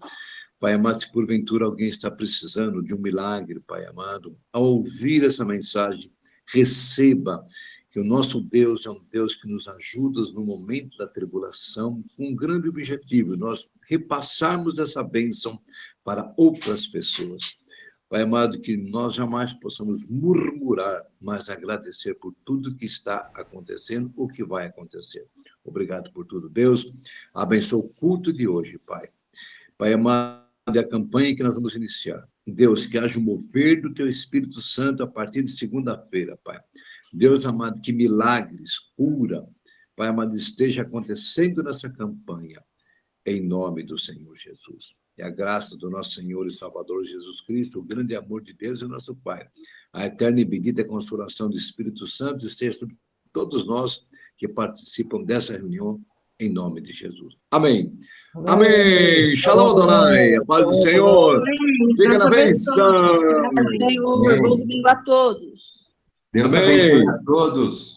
Pai amado, se porventura alguém está precisando de um milagre, Pai amado, ao ouvir essa mensagem, receba que o nosso Deus é um Deus que nos ajuda no momento da tribulação, com um grande objetivo, nós repassarmos essa bênção para outras pessoas. Pai amado, que nós jamais possamos murmurar, mas agradecer por tudo que está acontecendo, o que vai acontecer. Obrigado por tudo, Deus. Abençoa o culto de hoje, Pai. Pai amado, é a campanha que nós vamos iniciar. Deus, que haja o mover do Teu Espírito Santo a partir de segunda-feira, Pai. Deus amado, que milagres, cura, Pai amado, esteja acontecendo nessa campanha, em nome do Senhor Jesus. E a graça do nosso Senhor e Salvador Jesus Cristo, o grande amor de Deus e nosso Pai, a eterna e bendita consolação do Espírito Santo esteja sobre todos nós que participam dessa reunião, em nome de Jesus. Amém. Amém. Shalom, Adonai. A paz do Senhor. Fica na bênção. Senhor. Bom domingo a todos. Deus Amém. abençoe a todos.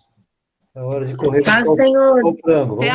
É hora de correr Paz, com Senhor. o frango. Vamos